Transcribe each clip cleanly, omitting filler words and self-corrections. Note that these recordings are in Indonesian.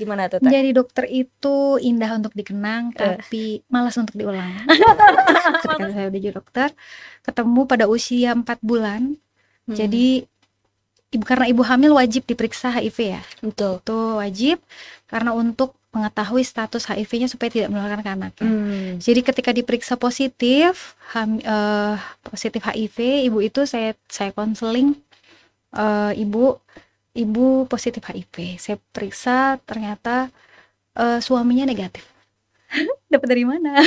Gimana tuh, Teh? Menjadi dokter itu indah untuk dikenang, tapi malas untuk diulang. Ketika saya udah jadi dokter, ketemu pada usia 4 bulan. Jadi karena ibu hamil wajib diperiksa HIV ya. Betul. Itu wajib karena untuk mengetahui status HIV-nya supaya tidak menularkan ke anaknya. Jadi ketika diperiksa positif positif HIV, ibu itu saya konseling, ibu positif HIV. Saya periksa ternyata suaminya negatif. Dapat dari mana?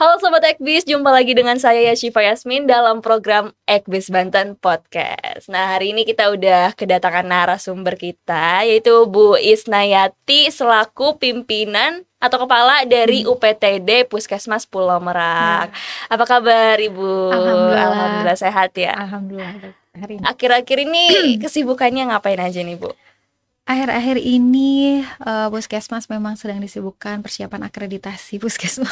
Halo Sobat Ekbis, jumpa lagi dengan saya Syifa Yasmin dalam program Ekbis Banten Podcast. Nah, hari ini kita udah kedatangan narasumber kita, yaitu Bu Isnayati selaku pimpinan atau kepala dari UPTD Puskesmas Pulau Merak. Apa kabar Ibu? Alhamdulillah sehat ya. Alhamdulillah. Akhir-akhir ini kesibukannya ngapain aja nih Bu? Akhir-akhir ini Puskesmas memang sedang disibukkan persiapan akreditasi Puskesmas.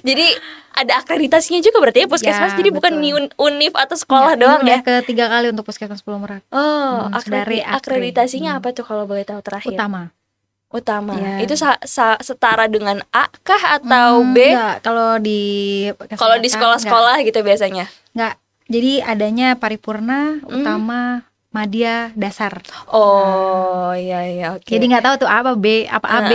Jadi ada akreditasinya juga berarti ya Puskesmas. Jadi betul. Bukan univ atau sekolah doang ya? Udah ketiga kali untuk Puskesmas Pulau Merak. Akreditasinya apa tuh kalau boleh tahu terakhir? Utama. Ya. Itu setara dengan A kah atau B? Enggak, kalau di sekolah-sekolah gitu biasanya. Enggak. Jadi adanya paripurna, utama, madya, dasar. Iya, oke. Jadi nggak tahu tuh apa B, apa AB.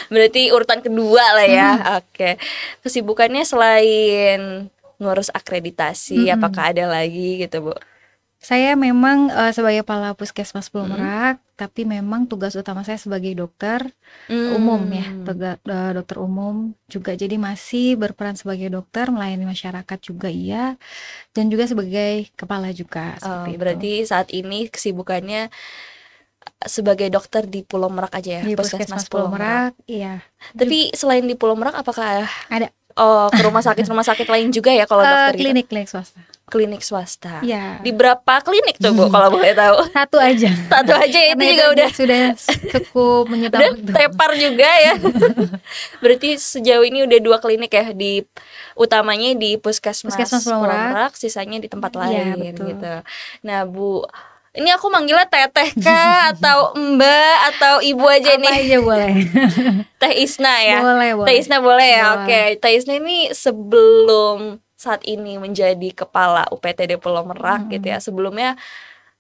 Berarti urutan kedua lah ya. Oke. Kesibukannya selain ngurus akreditasi, apakah ada lagi gitu, Bu? Saya memang sebagai kepala Puskesmas Pulau Merak, tapi memang tugas utama saya sebagai dokter umum ya, dokter umum juga. Jadi masih berperan sebagai dokter, melayani masyarakat juga iya, dan juga sebagai kepala juga. Berarti saat ini kesibukannya sebagai dokter di Pulau Merak aja ya? Di Puskesmas Pulau Merak, iya. Tapi selain di Pulau Merak apakah ada? Ke rumah sakit lain juga ya kalau dokter gitu? Klinik swasta. Klinik swasta. Ya. Di berapa klinik tuh Bu kalau boleh tahu? Satu aja itu juga sudah cukup menyetop. Udah tepar juga ya. Berarti sejauh ini udah 2 klinik ya, di utamanya di Puskesmas Pulau Merak, sisanya di tempat lain gitu. Nah Bu, ini aku manggilnya Teteh kah atau Mbak atau Ibu aja nih? Apa aja boleh. Teh Isna ya? Boleh. Teh Isna boleh ya? Oke. Teh Isna ini sebelum saat ini menjadi kepala UPTD Pulau Merak gitu ya, sebelumnya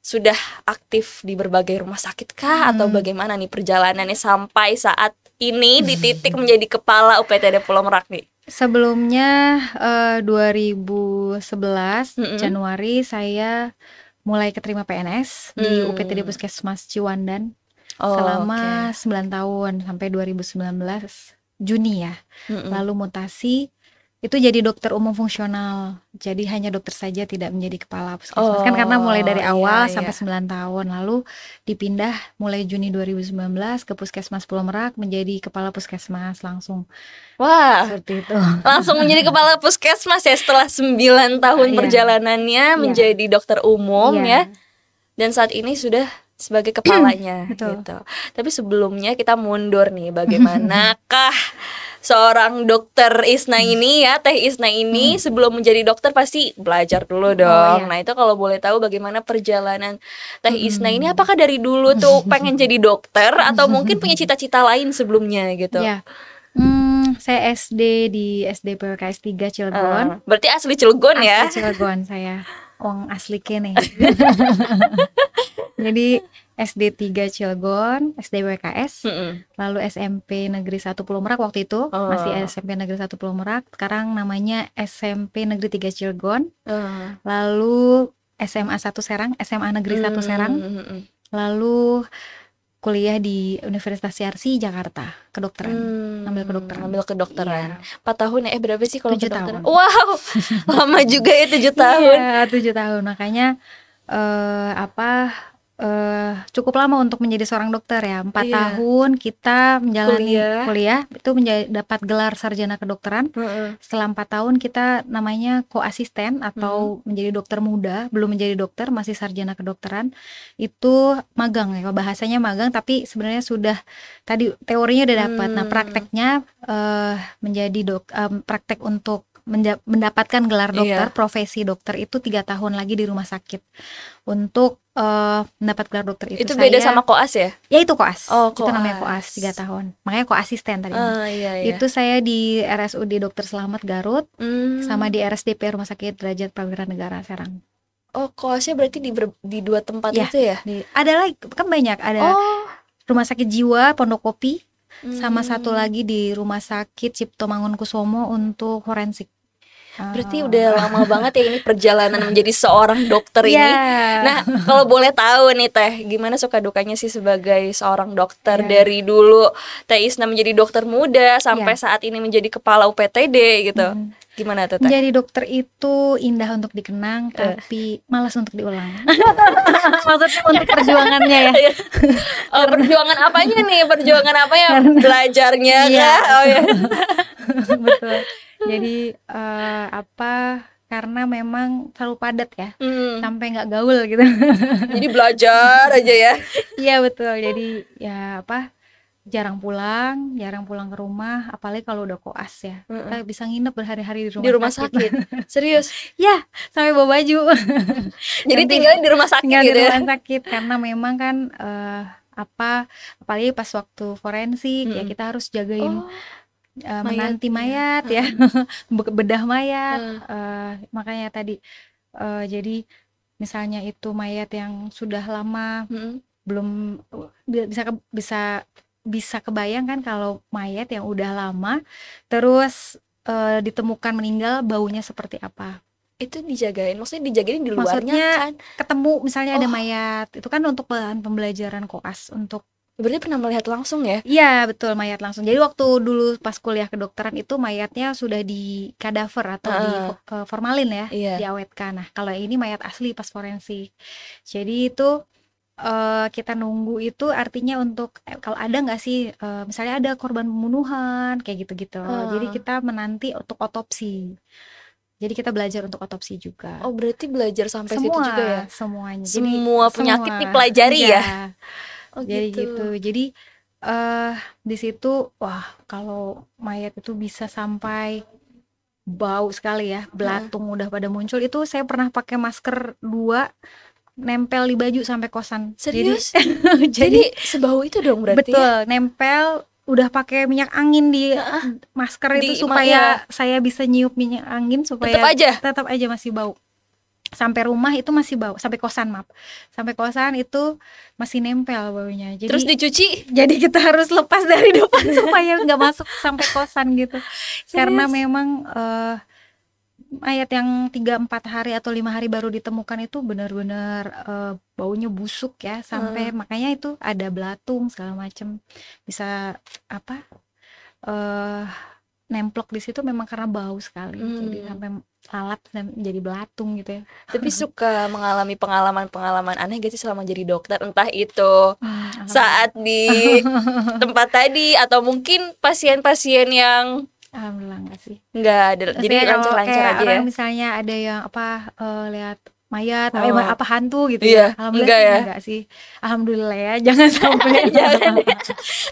sudah aktif di berbagai rumah sakit kah atau bagaimana nih perjalanannya sampai saat ini di titik menjadi kepala UPTD Pulau Merak nih? Sebelumnya 2011 Januari saya mulai keterima PNS di UPTD Puskesmas Ciwandan selama 9 tahun sampai 2019 Juni ya. Lalu mutasi itu jadi dokter umum fungsional. Jadi hanya dokter saja, tidak menjadi kepala Puskesmas. Kan karena mulai dari awal sampai 9 tahun. Lalu dipindah mulai Juni 2019 ke Puskesmas Pulau Merak menjadi kepala Puskesmas langsung. Wah, seperti itu. Langsung menjadi kepala Puskesmas ya setelah 9 tahun perjalanannya menjadi dokter umum ya. Dan saat ini sudah sebagai kepalanya gitu. Tapi sebelumnya kita mundur nih, bagaimanakah seorang dokter Isna ini ya, Teh Isna ini sebelum menjadi dokter pasti belajar dulu dong. Nah itu kalau boleh tahu bagaimana perjalanan Teh Isna ini, apakah dari dulu tuh pengen jadi dokter atau mungkin punya cita-cita lain sebelumnya gitu? Saya SD di SD PWKS 3 Cilegon. Berarti asli Cilegon ya? Asli Cilegon saya, wong asli kene. Jadi SD 3 Cilegon, SD PWKS, lalu SMP Negeri 1 Pulau Merak waktu itu, masih SMP Negeri 1 Pulau Merak, sekarang namanya SMP Negeri 3 Cilegon, lalu SMA 1 Serang, SMA Negeri 1 Serang, lalu kuliah di Universitas Yarsi Jakarta, kedokteran, ambil kedokteran. 4 tahun ya, berapa sih kalau 7 kedokteran? tahun. Wow, lama juga ya 7 tahun. Iya, 7 tahun, makanya cukup lama untuk menjadi seorang dokter ya. 4 tahun kita menjalani kuliah itu dapat gelar sarjana kedokteran. Setelah 4 tahun kita namanya koasisten atau menjadi dokter muda, belum menjadi dokter, masih sarjana kedokteran. Itu magang ya, bahasanya magang, tapi sebenarnya sudah tadi teorinya udah dapat. Nah, prakteknya menjadi praktek untuk mendapatkan gelar dokter, profesi dokter itu 3 tahun lagi di rumah sakit. Untuk mendapat gelar dokter itu beda sama koas ya? Ya itu koas. Oh, itu namanya koas 3 tahun. Makanya koasisten tadi. Iya. Itu saya di RSUD Dr. Slamet Garut, sama di RSDP Rumah Sakit Derajat Prawira Negara Serang. Oh, koasnya berarti di 2 tempat itu ya? Ada lagi, kan banyak. Ada Rumah Sakit Jiwa Pondok Kopi, sama satu lagi di Rumah Sakit Cipto Mangunkusumo untuk forensik. Berarti udah lama banget ya ini perjalanan menjadi seorang dokter ini. Nah, kalau boleh tahu nih Teh, gimana suka dukanya sih sebagai seorang dokter dari dulu Teh Isna menjadi dokter muda sampai saat ini menjadi kepala UPTD gitu. Gimana tuh Teh? Jadi dokter itu indah untuk dikenang, tapi malas untuk diulang. Maksudnya untuk perjuangannya ya. Perjuangan apanya nih? Perjuangan apa ya? Belajarnya kah? Oh ya. Betul. Jadi karena memang terlalu padat ya, sampai nggak gaul gitu. Jadi belajar aja ya. Iya betul. Jadi ya jarang pulang ke rumah, apalagi kalau udah koas ya. Kita bisa nginep berhari-hari di rumah sakit. Serius? Ya, sampai bawa baju. Jadi tinggal di rumah sakit gitu di rumah sakit karena memang kan apalagi pas waktu forensik ya kita harus jagain menanti mayat ya, bedah mayat. Makanya tadi jadi misalnya itu mayat yang sudah lama belum bisa kebayang kan kalau mayat yang udah lama terus ditemukan meninggal, baunya seperti apa. Itu dijagain, maksudnya dijagain di luarnya kan? Ketemu misalnya ada mayat, itu kan untuk bahan pembelajaran koas. Untuk berarti pernah melihat langsung ya? Iya betul, mayat langsung. Jadi waktu dulu pas kuliah kedokteran itu mayatnya sudah di kadaver atau di formalin ya, diawetkan. Nah kalau ini mayat asli pas forensik. Jadi itu kita nunggu itu artinya untuk kalau ada nggak sih misalnya ada korban pembunuhan kayak gitu-gitu. Jadi kita menanti untuk otopsi. Jadi kita belajar untuk otopsi juga. Oh berarti belajar sampai situ juga ya? Semuanya. Jadi semua penyakit dipelajari ya? Oh, jadi gitu. Jadi di situ kalau mayat itu bisa sampai bau sekali ya, belatung udah pada muncul. Itu saya pernah pakai masker 2 nempel di baju sampai kosan. Serius? Jadi sebau itu dong berarti? Betul, nempel udah pakai minyak angin di masker itu supaya saya bisa nyiup minyak angin supaya tetap aja masih bau. Sampai rumah itu masih bau, sampai kosan itu masih nempel baunya. Jadi terus dicuci? Jadi kita harus lepas dari depan supaya nggak masuk sampai kosan gitu. Karena memang mayat yang 3-4 hari atau 5 hari baru ditemukan itu benar-benar baunya busuk ya, sampai makanya itu ada belatung segala macam, bisa nemplok di situ memang karena bau sekali. Jadi sampai lalat dan jadi belatung gitu ya. Tapi suka mengalami pengalaman aneh gak sih selama jadi dokter? Entah itu saat di tempat tadi atau mungkin pasien-pasien yang alhamdulillah enggak sih. Enggak ada. Jadi lancar-lancar aja ya. Misalnya ada yang lihat mayat hantu gitu ya. Alhamdulillah enggak sih. Alhamdulillah ya, jangan sampai jangan.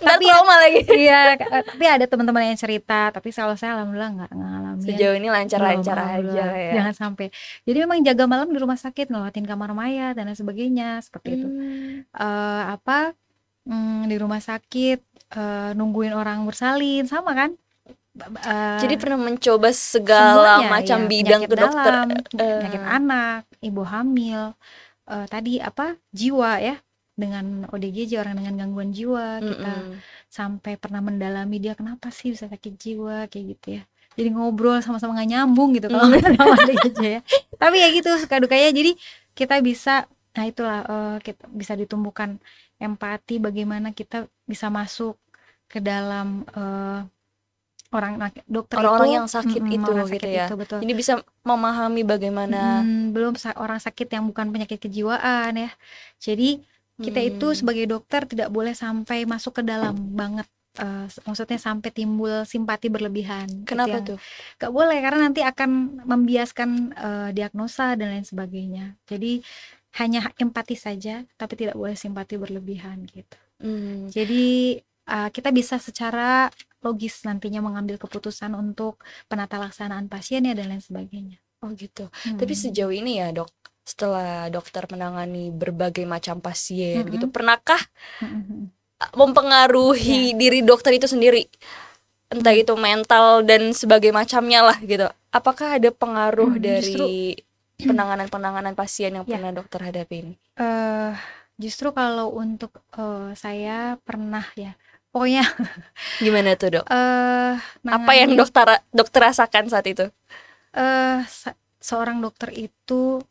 Tapi trauma lagi. Iya, tapi ada teman-teman yang cerita, tapi kalau saya alhamdulillah enggak ngalamin. Sejauh ini lancar-lancar aja ya. Jangan sampai. Jadi memang jaga malam di rumah sakit, ngelewatin kamar mayat dan sebagainya seperti itu. Di rumah sakit nungguin orang bersalin sama kan? Jadi pernah mencoba segala macam bidang kedokteran, penyakit anak, ibu hamil, jiwa ya, dengan ODGJ, orang dengan gangguan jiwa. Kita sampai pernah mendalami dia kenapa sih bisa sakit jiwa kayak gitu ya. Jadi ngobrol sama-sama nggak nyambung gitu kalau sama ODGJ ya. Tapi ya gitu suka dukanya. Jadi kita bisa, kita bisa ditumbuhkan empati, bagaimana kita bisa masuk ke dalam orang-orang yang sakit itu gitu ya. Betul. Jadi bisa memahami bagaimana belum orang sakit yang bukan penyakit kejiwaan ya. Jadi kita itu sebagai dokter tidak boleh sampai masuk ke dalam banget. Maksudnya sampai timbul simpati berlebihan. Kenapa tuh? Gak boleh, karena nanti akan membiaskan diagnosa dan lain sebagainya. Jadi hanya empati saja, tapi tidak boleh simpati berlebihan gitu. Jadi kita bisa secara logis nantinya mengambil keputusan untuk penata laksanaan pasiennya dan lain sebagainya. Oh gitu. Tapi sejauh ini ya dok, setelah dokter menangani berbagai macam pasien gitu, pernahkah mempengaruhi diri dokter itu sendiri? Entah itu mental dan sebagai macamnya lah gitu. Apakah ada pengaruh dari penanganan pasien yang pernah dokter hadapi ini? Justru kalau untuk saya pernah ya. Pokoknya gimana tuh dok? Apa yang dokter rasakan saat itu? Seorang dokter itu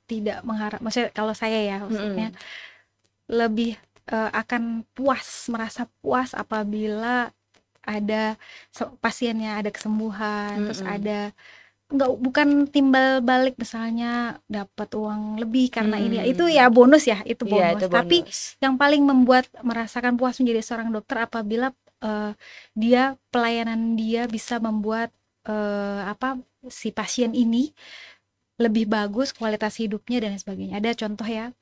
tidak mengharap, maksudnya kalau saya ya maksudnya lebih akan merasa puas apabila ada pasiennya ada kesembuhan, terus ada bukan timbal balik misalnya dapat uang lebih karena ini itu ya bonus ya, itu bonus. Itu bonus. Tapi yang paling membuat merasakan puas menjadi seorang dokter apabila pelayanan dia bisa membuat si pasien ini lebih bagus kualitas hidupnya dan sebagainya. Ada contoh ya,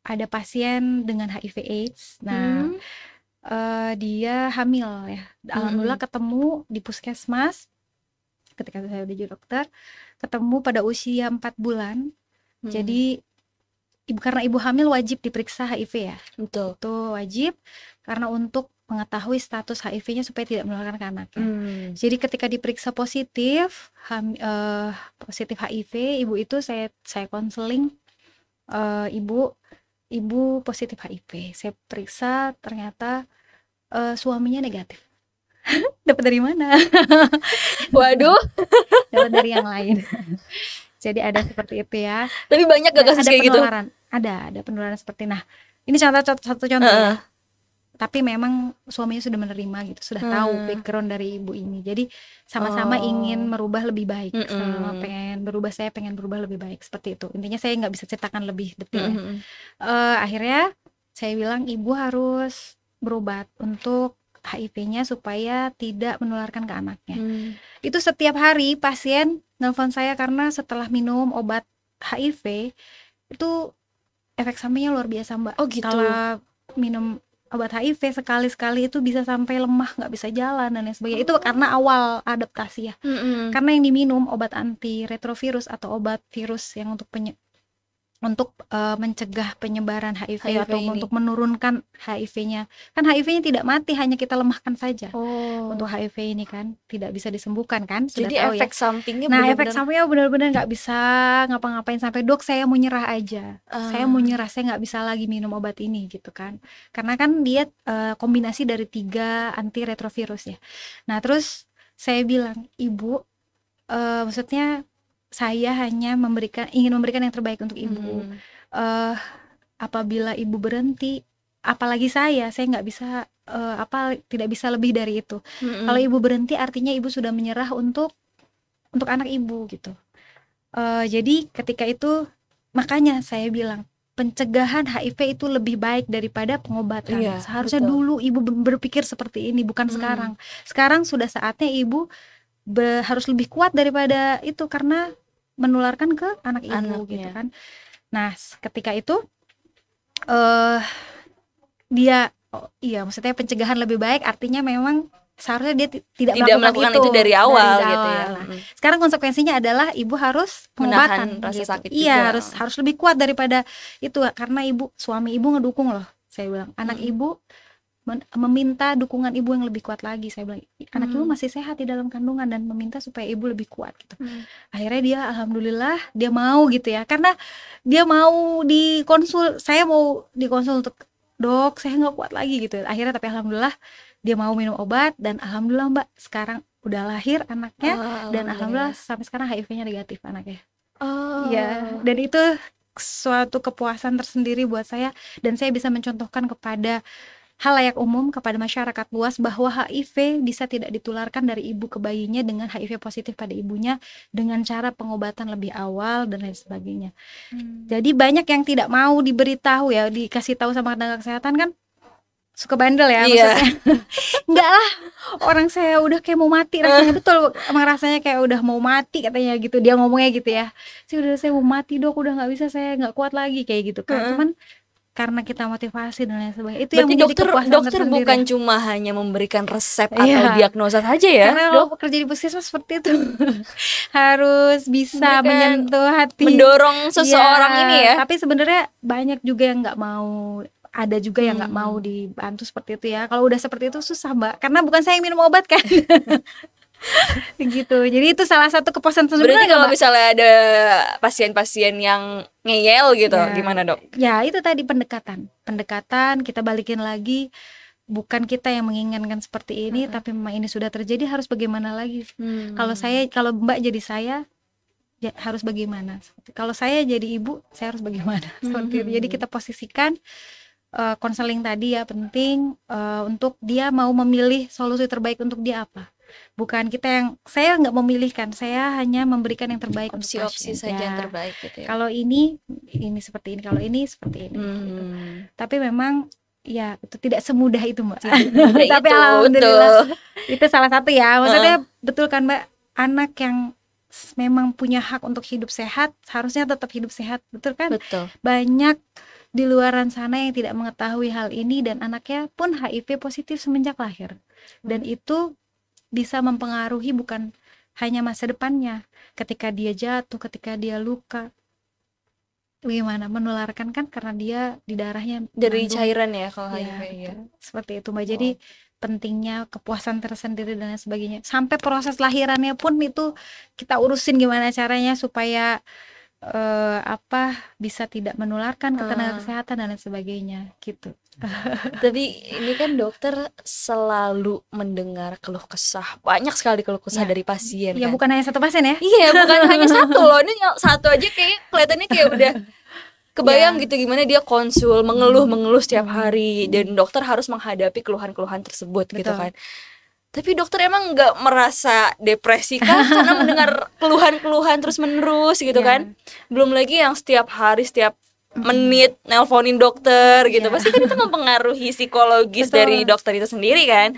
ada pasien dengan HIV/AIDS. Nah, dia hamil ya. Alhamdulillah ketemu di puskesmas ketika saya udah jadi dokter, ketemu pada usia 4 bulan. Jadi karena ibu hamil wajib diperiksa HIV ya. Betul. Itu wajib karena untuk mengetahui status HIV-nya supaya tidak menularkan ke anaknya. Jadi ketika diperiksa positif positif HIV, ibu itu saya konseling, ibu positif HIV. Saya periksa ternyata suaminya negatif. Dapat dari mana? Waduh, dapat dari yang lain. Jadi ada seperti itu ya. Tapi banyak gak kasus kayak gitu? Ada penularan seperti. Nah, ini satu contoh ya. Tapi memang suaminya sudah menerima gitu, sudah tahu background dari ibu ini. Jadi sama-sama ingin merubah lebih baik. Sama saya pengen berubah lebih baik, seperti itu. Intinya saya nggak bisa ceritakan lebih detail ya. Akhirnya saya bilang ibu harus berobat untuk HIV-nya supaya tidak menularkan ke anaknya. Itu setiap hari pasien nelfon saya karena setelah minum obat HIV itu efek sampingnya luar biasa, Mbak. Oh gitu. Kalau minum obat HIV sekali-sekali itu bisa sampai lemah, nggak bisa jalan dan lain sebagainya. Itu karena awal adaptasi ya. Karena yang diminum obat antiretrovirus atau obat virus yang untuk mencegah penyebaran HIV atau untuk menurunkan HIV-nya. Kan HIV-nya tidak mati, hanya kita lemahkan saja. Untuk HIV ini kan tidak bisa disembuhkan kan. Jadi efek sampingnya efek sampingnya benar-benar nggak bisa ngapa-ngapain sampai dok saya mau nyerah aja. Saya mau nyerah, saya nggak bisa lagi minum obat ini gitu kan. Karena kan dia kombinasi dari 3 antiretrovirus ya. Nah terus saya bilang, ibu maksudnya saya hanya ingin memberikan yang terbaik untuk ibu. Apabila ibu berhenti, apalagi saya nggak bisa tidak bisa lebih dari itu. Kalau ibu berhenti artinya ibu sudah menyerah untuk anak ibu gitu. Jadi ketika itu makanya saya bilang pencegahan HIV itu lebih baik daripada pengobatan. Seharusnya dulu ibu berpikir seperti ini, bukan sekarang. Sekarang sudah saatnya ibu harus lebih kuat daripada itu karena menularkan ke anak ibu gitu kan. Nah ketika itu maksudnya pencegahan lebih baik artinya memang seharusnya dia tidak melakukan itu dari awal gitu ya. Nah, sekarang konsekuensinya adalah ibu harus pengobatan rasa sakit juga. Iya harus lebih kuat daripada itu karena suami ibu ngedukung loh. Saya bilang anak ibu meminta dukungan ibu yang lebih kuat lagi. Saya bilang anak ibu masih sehat di dalam kandungan dan meminta supaya ibu lebih kuat gitu. Akhirnya dia alhamdulillah dia mau gitu ya, karena dia mau saya mau dikonsul untuk dok saya nggak kuat lagi gitu. Akhirnya tapi alhamdulillah dia mau minum obat dan alhamdulillah Mbak sekarang udah lahir anaknya dan alhamdulillah sampai sekarang HIV-nya negatif anaknya. Ya dan itu suatu kepuasan tersendiri buat saya dan saya bisa mencontohkan kepada halayak umum, kepada masyarakat luas bahwa HIV bisa tidak ditularkan dari ibu ke bayinya dengan HIV positif pada ibunya dengan cara pengobatan lebih awal dan lain sebagainya. Jadi banyak yang tidak mau diberitahu ya, dikasih tahu sama tenaga kesehatan kan suka bandel ya maksudnya. Enggak lah, orang saya udah kayak mau mati rasanya. Betul, emang rasanya kayak udah mau mati katanya gitu, dia ngomongnya gitu ya. Saya mau mati dok, udah nggak bisa, saya nggak kuat lagi kayak gitu kan. Cuman karena kita motivasi dan lain sebagainya. Itu berarti yang menjadi kepuasan dokter tersendiri. bukan cuma hanya memberikan resep atau diagnosa saja ya. Karena kalau bekerja di puskesmas seperti itu harus bisa menyentuh hati, mendorong seseorang ini ya. Tapi sebenarnya banyak juga yang nggak mau, ada juga yang nggak mau dibantu seperti itu ya. Kalau udah seperti itu susah Mbak, karena bukan saya yang minum obat kan. Gitu. Jadi itu salah satu kepuasan tersendiri. Berarti kalau misalnya ada pasien-pasien yang ngeyel gitu, gimana dok? Ya itu tadi pendekatan kita balikin lagi, bukan kita yang menginginkan seperti ini, tapi memang ini sudah terjadi, harus bagaimana lagi? Kalau Mbak jadi saya, ya harus bagaimana? Kalau saya jadi ibu, saya harus bagaimana? Seperti itu. Jadi kita posisikan konseling tadi ya penting untuk dia mau memilih solusi terbaik untuk dia apa. Bukan kita yang, saya nggak memilihkan, saya hanya memberikan yang terbaik untuk pasien. Opsi saja yang terbaik gitu ya. Kalau ini seperti ini, kalau ini seperti ini. Gitu. Tapi memang ya itu tidak semudah itu Mbak. Tapi alhamdulillah itu salah satu ya. Maksudnya betul kan Mbak, anak yang memang punya hak untuk hidup sehat harusnya tetap hidup sehat, betul kan? Betul. Banyak di luaran sana yang tidak mengetahui hal ini dan anaknya pun HIV positif semenjak lahir. Dan itu bisa mempengaruhi bukan hanya masa depannya, ketika dia jatuh, ketika dia luka, bagaimana menularkan kan karena dia di darahnya dari cairan ya kalau HIV ya. Seperti itu Mbak. Jadi pentingnya kepuasan tersendiri dan lain sebagainya. Sampai proses lahirannya pun itu kita urusin gimana caranya supaya bisa tidak menularkan ke tenaga kesehatan dan lain sebagainya gitu. Tapi ini kan dokter selalu mendengar keluh kesah, banyak sekali keluh kesah dari pasien. Ya kan? Bukan hanya satu pasien ya? Iya, bukan hanya satu loh. Ini satu aja kayak kelihatannya kayak udah kebayang gitu gimana dia konsul mengeluh setiap hari dan dokter harus menghadapi keluhan-keluhan tersebut. Betul. Gitu kan. Tapi dokter emang nggak merasa depresi kan karena mendengar keluhan-keluhan terus menerus gitu kan. Belum lagi yang setiap hari, setiap menit nelponin dokter gitu. Pasti kan itu mempengaruhi psikologis dari dokter itu sendiri kan.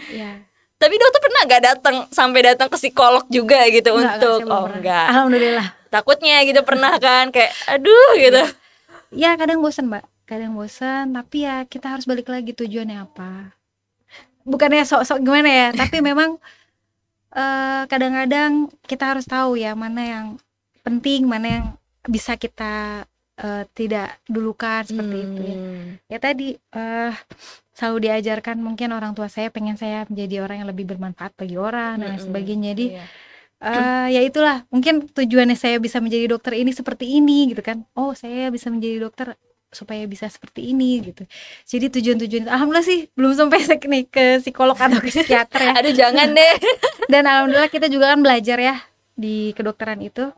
Tapi dokter pernah nggak sampai datang ke psikolog juga gitu enggak. Alhamdulillah. Takutnya gitu pernah kan kayak aduh gitu. Ya kadang bosan Mbak, tapi ya kita harus balik lagi tujuannya apa. Bukannya sok-sok gimana ya, tapi memang kadang-kadang kita harus tahu ya mana yang penting, mana yang bisa kita tidak dulukan seperti itu ya. Ya tadi selalu diajarkan, mungkin orang tua saya pengen saya menjadi orang yang lebih bermanfaat bagi orang dan sebagainya. Jadi ya itulah mungkin tujuannya saya bisa menjadi dokter ini seperti ini gitu kan. Oh saya bisa menjadi dokter supaya bisa seperti ini gitu. Jadi tujuan-tujuan alhamdulillah sih belum sampai nih ke psikolog atau ke psikiater ya. Aduh jangan deh. Dan alhamdulillah kita juga kan belajar ya di kedokteran itu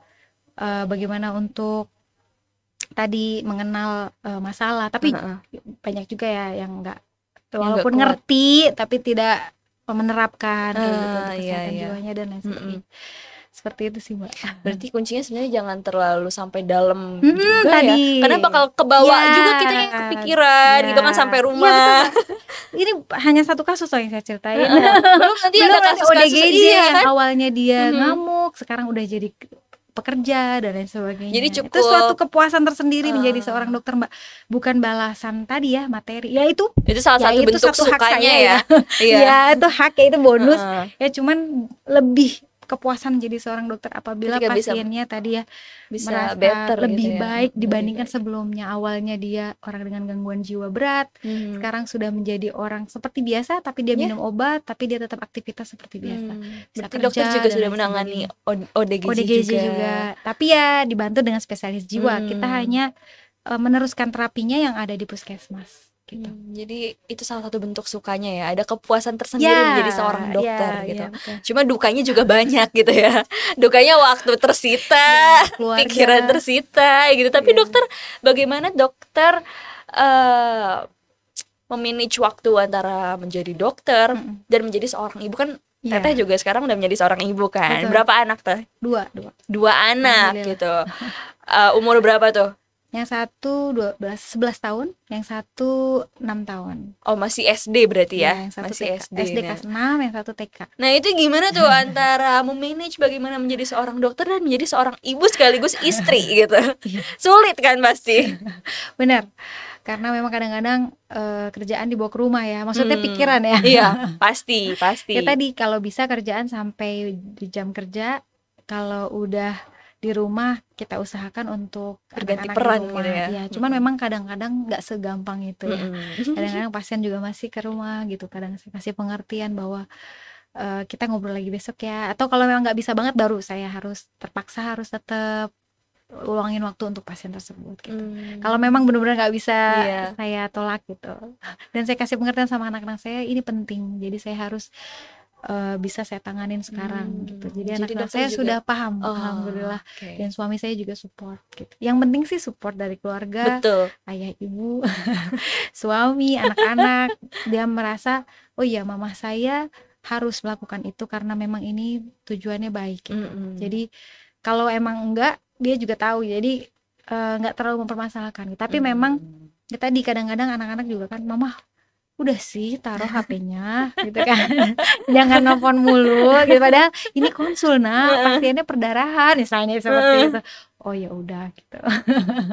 bagaimana untuk tadi mengenal masalah. Tapi banyak juga ya yang enggak walaupun ngerti tapi tidak menerapkan gitu untuk kesehatan jiwanya dan lain sebagainya. Seperti itu sih Mbak. Berarti kuncinya sebenarnya jangan terlalu sampai dalam juga tadi. Ya karena bakal kebawa juga kita yang kepikiran gitu kan sampai rumah. Ini hanya satu kasus yang saya ceritain. Belum nanti ada kasus ODGJ yang awalnya dia ngamuk, sekarang udah jadi pekerja dan lain sebagainya. Jadi cukup itu suatu kepuasan tersendiri menjadi seorang dokter Mbak. Bukan balasan tadi ya materi. Ya itu salah satu bentuk sukanya ya. Ya itu hak ya, itu bonus. Ya cuman lebih kepuasan jadi seorang dokter apabila ketika pasiennya tadi ya bisa merasa better lebih gitu baik dibandingkan sebelumnya. Awalnya dia orang dengan gangguan jiwa berat, sekarang sudah menjadi orang seperti biasa tapi dia minum obat, tapi dia tetap aktivitas seperti biasa. Berarti dokter juga sudah menangani ODGJ juga. Tapi ya dibantu dengan spesialis jiwa. Kita hanya meneruskan terapinya yang ada di puskesmas. Gitu. Jadi itu salah satu bentuk sukanya ya, ada kepuasan tersendiri menjadi seorang dokter gitu. Cuma dukanya juga banyak gitu ya. Dukanya waktu tersita, pikiran tersita gitu. Tapi dokter, bagaimana dokter memanage waktu antara menjadi dokter dan menjadi seorang ibu kan? Teteh juga sekarang udah menjadi seorang ibu kan. Betul. Berapa anak tuh? Dua anak gitu. Umur berapa tuh? Yang satu 11 tahun, yang satu 6 tahun. Oh masih SD berarti ya? Yang satu masih TK. SD kelas 6, yang satu TK. Nah itu gimana tuh antara memanage bagaimana menjadi seorang dokter dan menjadi seorang ibu sekaligus istri gitu? Sulit kan pasti? Benar. Karena memang kadang-kadang kerjaan dibawa ke rumah ya, maksudnya pikiran ya. Iya, pasti. Ya tadi kalau bisa kerjaan sampai di jam kerja, kalau udah di rumah kita usahakan untuk berganti anak-anak peran di rumah. gitu ya. Ya, cuman memang kadang-kadang nggak segampang itu ya. Kadang-kadang pasien juga masih ke rumah gitu. Kadang saya kasih pengertian bahwa kita ngobrol lagi besok ya. Atau kalau memang nggak bisa banget, baru saya harus terpaksa harus tetap luangin waktu untuk pasien tersebut gitu. Kalau memang benar-benar nggak bisa, saya tolak gitu. Dan saya kasih pengertian sama anak-anak saya, ini penting. Jadi saya harus bisa saya tanganin sekarang gitu. Jadi anak-anak saya juga sudah paham, alhamdulillah. Dan suami saya juga support gitu. Yang penting sih support dari keluarga, ayah, ibu, suami, anak-anak. Dia merasa, oh iya mama saya harus melakukan itu karena memang ini tujuannya baik gitu. Jadi kalau emang enggak, dia juga tahu, jadi nggak terlalu mempermasalahkan. Tapi memang ya tadi kadang-kadang anak-anak juga kan, mama udah sih taruh HP-nya gitu kan, jangan nelfon mulu gitu. Padahal ini konsul pasiennya perdarahan misalnya seperti itu. Oh ya udah gitu.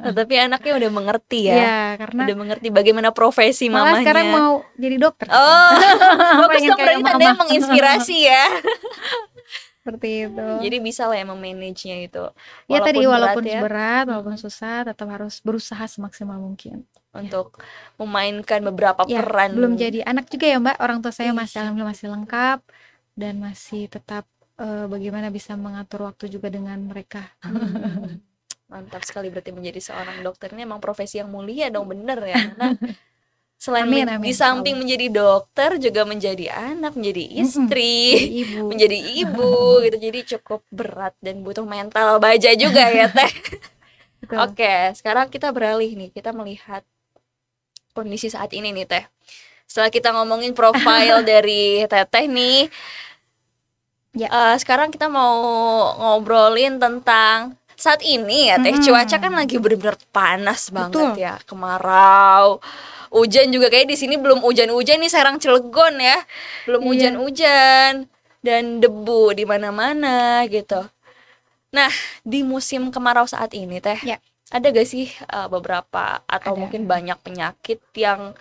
Nah, tapi anaknya udah mengerti ya. Iya, karena udah mengerti bagaimana profesi mamanya. Sekarang mau jadi dokter. Bagus dong, berarti tandanya menginspirasi ya. Seperti itu. Jadi bisa lah ya memanagenya itu. Ya tadi walaupun berat, walaupun susah, tetap harus berusaha semaksimal mungkin untuk memainkan beberapa peran. Belum jadi anak juga ya Mbak, orang tua saya alhamdulillah masih lengkap dan masih tetap bagaimana bisa mengatur waktu juga dengan mereka. Mantap sekali, berarti menjadi seorang dokter ini emang profesi yang mulia dong, bener ya. Karena selain di samping menjadi dokter juga menjadi anak, menjadi istri, menjadi ibu gitu. Jadi cukup berat dan butuh mental baja juga ya Teh. Oke, sekarang kita beralih nih, kita melihat kondisi saat ini nih Teh. Setelah kita ngomongin profil dari Teteh nih, sekarang kita mau ngobrolin tentang saat ini ya Teh. Cuaca kan lagi benar-benar panas banget ya, kemarau. Hujan juga kayak di sini belum hujan-hujan nih, Serang Cilegon ya. Belum hujan-hujan dan debu di mana-mana gitu. Nah, di musim kemarau saat ini Teh, ada gak sih beberapa atau mungkin banyak penyakit yang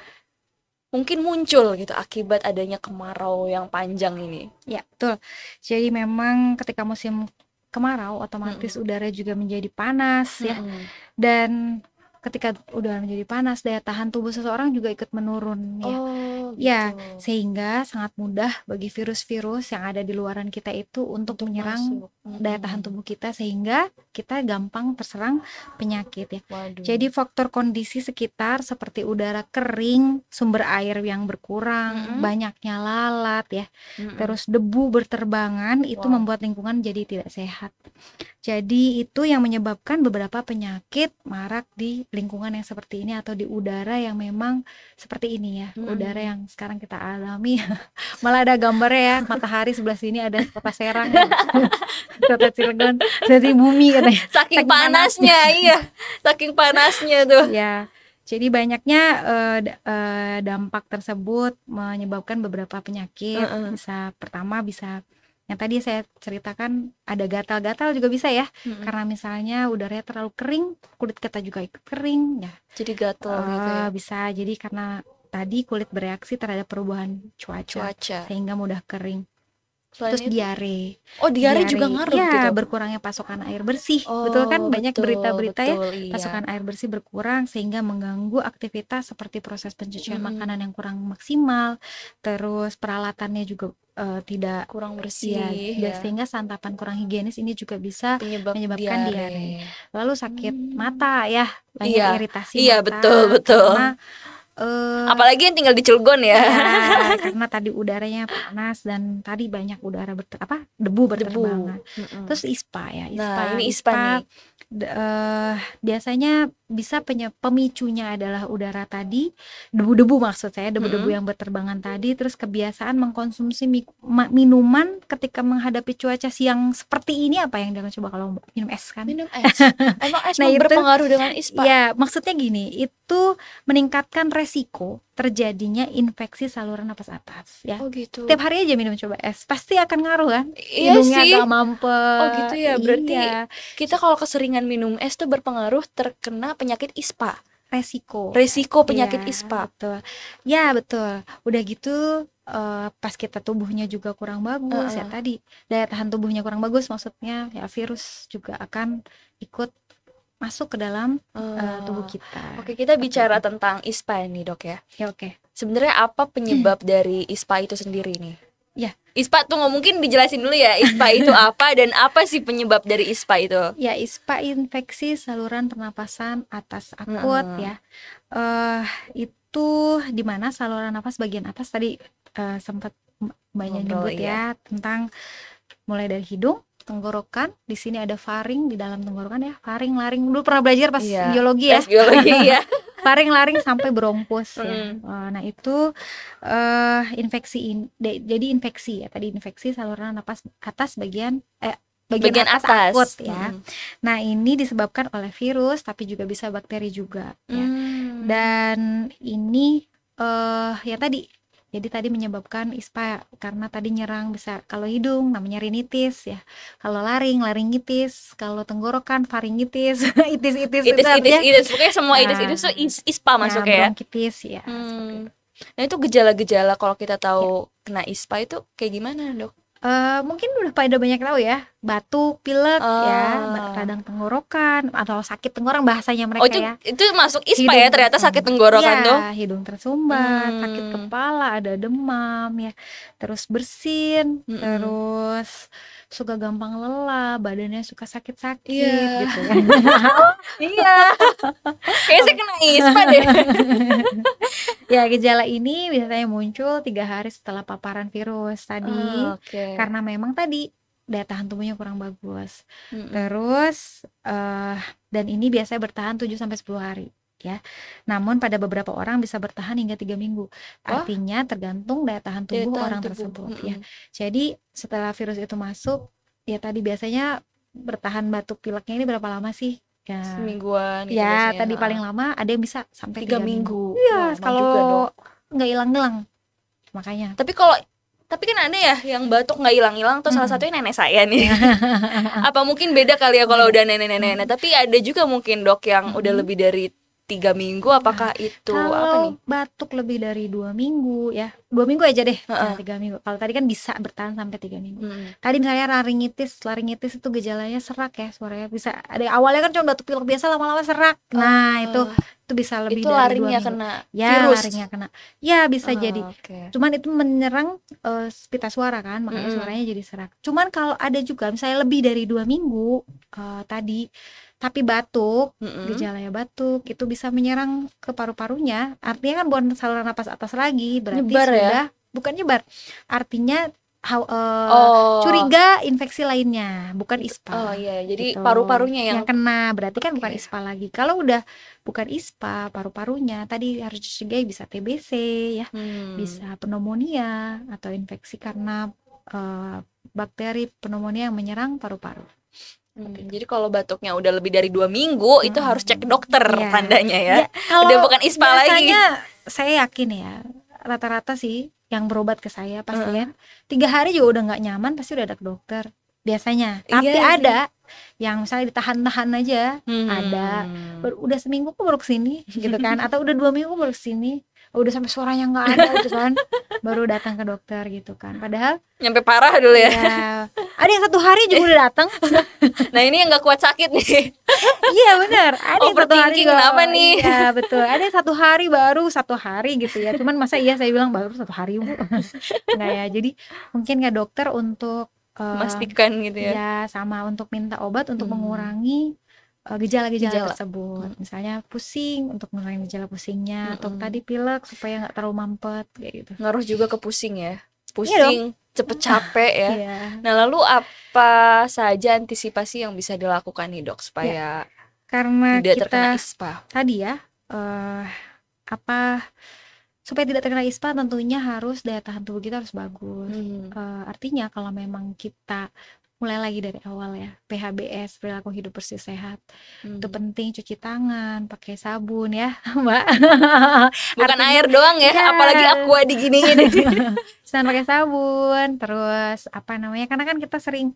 mungkin muncul gitu akibat adanya kemarau yang panjang ini? Ya, betul. Jadi memang ketika musim kemarau otomatis udara juga menjadi panas ya. Dan ketika udara menjadi panas, daya tahan tubuh seseorang juga ikut menurun ya. Ya, sehingga sangat mudah bagi virus-virus yang ada di luaran kita itu untuk menyerang daya tahan tubuh kita, sehingga kita gampang terserang penyakit ya. Jadi faktor kondisi sekitar seperti udara kering, sumber air yang berkurang, banyaknya lalat ya, terus debu berterbangan itu membuat lingkungan jadi tidak sehat. Jadi itu yang menyebabkan beberapa penyakit marak di lingkungan yang seperti ini atau di udara yang memang seperti ini ya. Udara yang sekarang kita alami. Malah ada gambarnya ya, matahari sebelah sini ada kota Serang, kota Cilegon, seperti bumi katanya. Saking panasnya, iya. Saking panasnya tuh. Ya. Jadi banyaknya dampak tersebut menyebabkan beberapa penyakit. Pertama bisa yang tadi saya ceritakan, ada gatal-gatal juga bisa ya, karena misalnya udaranya terlalu kering, kulit kita juga ikut kering ya. Jadi gatal gitu ya. Bisa jadi karena tadi kulit bereaksi terhadap perubahan cuaca. Sehingga mudah kering. Terus diare. Diare juga ngaruh gitu. Berkurangnya pasokan air bersih. Betul kan, banyak berita-berita ya, pasokan air bersih berkurang sehingga mengganggu aktivitas seperti proses pencucian makanan yang kurang maksimal. Terus peralatannya juga tidak kurang bersih ya. Sehingga santapan kurang higienis ini juga bisa menyebabkan diare. Lalu sakit mata ya, banyak iritasi mata. Betul. Karena apalagi yang tinggal di Cilegon ya. Karena tadi udaranya panas dan tadi banyak debu berterbangan. Terus ISPA ya. Ini ISPA nih. Biasanya bisa pemicunya adalah udara tadi, debu-debu maksud saya, debu-debu yang berterbangan tadi. Terus kebiasaan mengkonsumsi minuman ketika menghadapi cuaca siang seperti ini, apa yang jangan coba kalau minum es kan? Minum es. Emang es berpengaruh dengan ISPA? Ya, maksudnya gini, itu meningkatkan resiko terjadinya infeksi saluran napas atas ya. Gitu. Tiap hari aja minum coba es, pasti akan ngaruh kan? Iya sih. Agak mampet. Gitu ya. Berarti kita kalau keseringan minum es tuh berpengaruh terkena penyakit ISPA. resiko penyakit ya, ISPA. Betul. Ya, betul. Udah gitu pas kita tubuhnya juga kurang bagus ya, tadi daya tahan tubuhnya kurang bagus, maksudnya ya virus juga akan ikut masuk ke dalam tubuh kita. Oke, kita bicara tentang ISPA ini, Dok ya. Ya, oke. Sebenarnya apa penyebab dari ISPA itu sendiri nih? Ya. ISPA tuh mungkin dijelasin dulu ya, ISPA itu apa dan apa sih penyebab dari ISPA itu? Ya, ISPA infeksi saluran pernapasan atas akut ya. Itu di mana saluran napas bagian atas tadi sempat banyak nyebut ya tentang mulai dari hidung, tenggorokan, di sini ada faring di dalam tenggorokan ya, faring, laring, dulu pernah belajar pas biologi ya. Faring, laring sampai bronkus ya. Nah itu infeksi jadi infeksi ya, tadi infeksi saluran napas atas bagian atas akut ya. Nah ini disebabkan oleh virus tapi juga bisa bakteri juga ya. Dan ini ya tadi, jadi tadi menyebabkan ISPA karena tadi nyerang bisa, kalau hidung namanya rinitis ya, kalau laringitis, kalau tenggorokan faringitis, itis pokoknya semua itis tuh ISPA masuknya ya. Bronkitis ya. Nah itu gejala-gejala kalau kita tahu kena ISPA itu kayak gimana, Dok? Mungkin udah pada banyak tahu ya, batuk, pilek ya, radang tenggorokan atau sakit tenggorokan bahasanya mereka ya. Itu masuk ISPA ya, ternyata sakit tenggorokan tuh. Hidung tersumbat, sakit kepala, ada demam ya, terus bersin, terus suka gampang lelah, badannya suka sakit-sakit gitu kan. Iya. Kayaknya saya kena ISPA deh. Ya, gejala ini biasanya muncul 3 hari setelah paparan virus tadi. Karena memang tadi daya tahan tubuhnya kurang bagus. Terus dan ini biasanya bertahan 7-10 hari ya. Namun pada beberapa orang bisa bertahan hingga 3 minggu. Artinya tergantung daya tahan tubuh orang tersebut ya. Jadi setelah virus itu masuk ya, tadi biasanya bertahan batuk pileknya ini berapa lama sih? Ya, semingguan gitu ya, tadi paling lama ada yang bisa sampai 3 minggu. Iya, kalau nggak hilang-hilang. Makanya. Tapi kan ada ya yang batuk nggak hilang-hilang tuh, salah satunya nenek saya nih. Apa mungkin beda kali ya kalau udah nenek-nenek. Tapi ada juga mungkin, Dok, yang udah lebih dari 3 minggu, apakah itu kalau apa nih? Batuk lebih dari 2 minggu ya, 2 minggu aja deh, 3 minggu. Kalau tadi kan bisa bertahan sampai 3 minggu. Tadi misalnya laringitis itu gejalanya serak ya, suaranya bisa ada awalnya kan cuma batuk pilek biasa, lama-lama serak. Nah itu bisa lebih dari 2 minggu. Kena ya, virus. Laringnya kena. Ya bisa jadi. Cuman itu menyerang pita suara kan, makanya suaranya jadi serak. Cuman kalau ada juga misalnya lebih dari 2 minggu tadi tapi batuk, gejalanya batuk, itu bisa menyerang ke paru-parunya. Artinya kan bukan saluran napas atas lagi, berarti nyebar sudah bukan nyebar. Artinya curiga infeksi lainnya, bukan ISPA. Jadi gitu. Paru-parunya yang kena, berarti kan bukan ISPA lagi. Kalau udah bukan ISPA, paru-parunya tadi harus dicegah, bisa TBC ya, bisa pneumonia atau infeksi karena bakteri pneumonia yang menyerang paru-paru. Jadi kalau batuknya udah lebih dari 2 minggu itu harus cek dokter tandanya ya. Kalau udah bukan ISPA lagi. Saya yakin ya, rata-rata sih yang berobat ke saya pasien 3 hari juga udah nggak nyaman pasti udah ada ke dokter biasanya. Tapi ada yang misalnya ditahan-tahan aja, ada udah seminggu kok baru kesini gitu kan, atau udah 2 minggu baru kesini, udah sampai suaranya nggak ada gitu kan, baru datang ke dokter gitu kan. Padahal nyampe parah dulu ya. Ada yang 1 hari juga udah datang. Nah ini yang nggak kuat sakit nih. Iya benar. Ada yang 1 hari kenapa nih? Iya betul. Ada yang 1 hari baru 1 hari gitu ya. Cuman masa saya bilang baru 1 hari Bu. Enggak ya. Jadi mungkin nggak dokter untuk memastikan gitu ya. Ya sama untuk minta obat untuk mengurangi gejala-gejala tersebut. Misalnya pusing untuk mengurangi gejala pusingnya, atau tadi pilek supaya nggak terlalu mampet kayak gitu. Ngaruh juga ke pusing ya. Pusing, cepet capek ya. Nah lalu apa saja antisipasi yang bisa dilakukan nih Dok supaya karena tidak terkena kita ISPA? Tadi ya supaya tidak terkena ISPA tentunya harus daya tahan tubuh kita harus bagus. Artinya kalau memang kita mulai lagi dari awal ya, PHBS, perilaku hidup bersih sehat, itu penting, cuci tangan pakai sabun ya Mbak. Bukan air doang ya, apalagi aqua diginiin. Pakai sabun, terus apa namanya, karena kan kita sering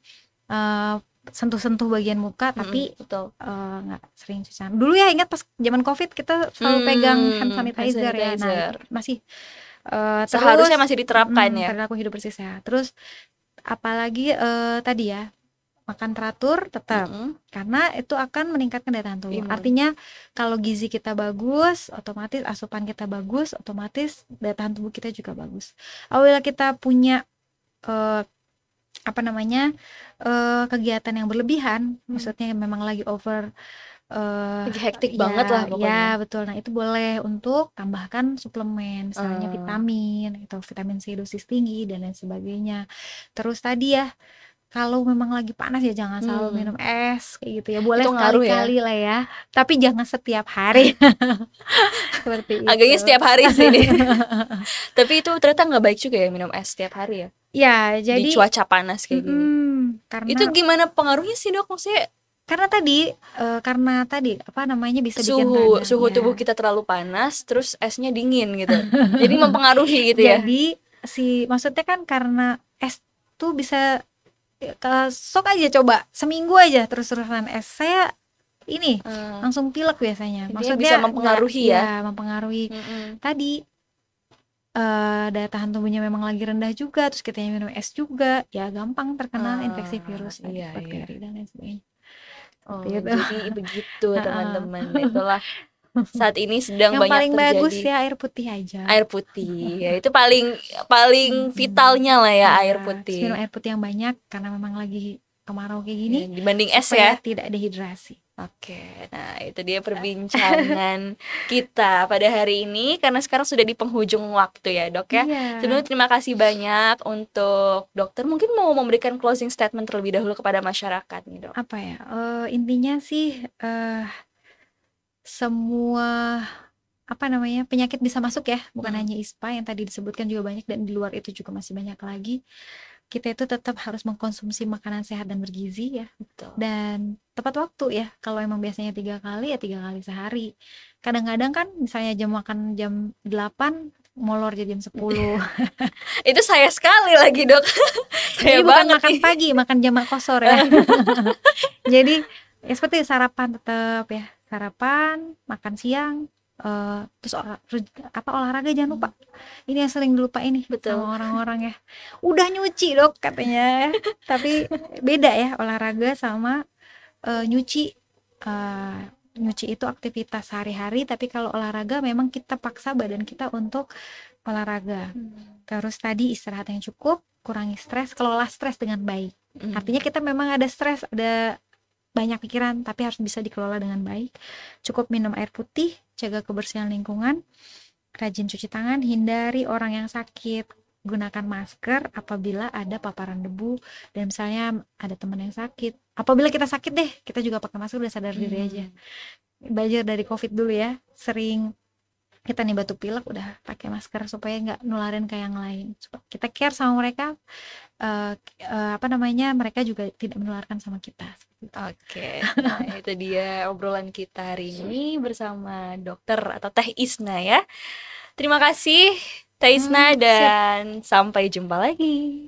sentuh-sentuh bagian muka, tapi nggak sering cuci tangan. Dulu ya ingat pas zaman COVID kita selalu pegang hand sanitizer ya. Nah masih seharusnya masih diterapkan ya. Perilaku hidup bersih sehat. Terus apalagi tadi ya, makan teratur tetap, karena itu akan meningkatkan daya tahan tubuh. Artinya kalau gizi kita bagus, otomatis asupan kita bagus, otomatis daya tahan tubuh kita juga bagus. Apabila kita punya kegiatan yang berlebihan, maksudnya memang lagi over, lagi hektik banget lah pokoknya. Ya betul. Nah itu boleh untuk tambahkan suplemen, misalnya vitamin C dosis tinggi dan lain sebagainya. Terus tadi ya, kalau memang lagi panas ya jangan selalu minum es kayak gitu ya. Boleh sekali-kali lah ya, tapi jangan setiap hari. Seperti itu. Agaknya setiap hari sih. Tapi itu ternyata nggak baik juga ya minum es setiap hari ya. Ya, jadi di cuaca panas kayak gini. Karena itu gimana pengaruhnya sih dok? Maksudnya karena tadi bisa suhu tubuh kita terlalu panas, terus esnya dingin gitu. Jadi mempengaruhi gitu ya. Jadi maksudnya kan karena es tuh bisa sok aja coba seminggu aja terus-terusan es, saya ini langsung pilek biasanya. Maksudnya bisa mempengaruhi mempengaruhi. Tadi daya tahan tubuhnya memang lagi rendah juga, terus kita minum es juga, ya gampang terkena infeksi virus, bakteri dan lain sebagainya. Jadi begitu teman-teman. Itulah saat ini sedang yang banyak paling terjadi. Bagus ya air putih aja. Air putih ya, itu paling vitalnya lah ya, air putih. Minum air putih yang banyak karena memang lagi kemarau kayak gini. Dibanding es ya. Tidak dehidrasi. Oke, nah itu dia perbincangan kita pada hari ini, karena sekarang sudah di penghujung waktu ya dok ya. Sebelumnya terima kasih banyak untuk dokter. Mungkin mau memberikan closing statement terlebih dahulu kepada masyarakat nih dok. Apa ya, intinya sih semua penyakit bisa masuk ya, bukan hanya ISPA yang tadi disebutkan, juga banyak, dan di luar itu juga masih banyak lagi. Kita itu tetap harus mengkonsumsi makanan sehat dan bergizi ya. Betul. Dan tepat waktu ya. Kalau emang biasanya 3 kali ya 3 kali sehari. Kadang-kadang kan misalnya jam makan jam 8 molor jadi jam 10. Itu saya sekali lagi dok. Saya bukan makan pagi, makan jam kosor ya. Jadi ya seperti sarapan tetap ya. Sarapan, makan siang, terus olahraga jangan lupa. Ini yang sering dilupain nih sama orang-orang ya. Udah nyuci dok katanya, tapi beda ya olahraga sama nyuci. Nyuci itu aktivitas sehari-hari, tapi kalau olahraga memang kita paksa badan kita untuk olahraga. Terus tadi istirahat yang cukup, kurangi stres, kelola stres dengan baik. Artinya kita memang ada stres, ada banyak pikiran, tapi harus bisa dikelola dengan baik. Cukup minum air putih, jaga kebersihan lingkungan, rajin cuci tangan, hindari orang yang sakit, gunakan masker apabila ada paparan debu, dan misalnya ada teman yang sakit. Apabila kita sakit deh, kita juga pakai masker, udah sadar diri aja. Belajar dari COVID dulu ya, sering kita nih batuk pilek udah pakai masker supaya nggak nularin ke yang lain. Kita care sama mereka, mereka juga tidak menularkan sama kita. Oke, nah itu dia obrolan kita hari ini bersama dokter atau Teh Isna ya. Terima kasih Teh Isna dan sampai jumpa lagi.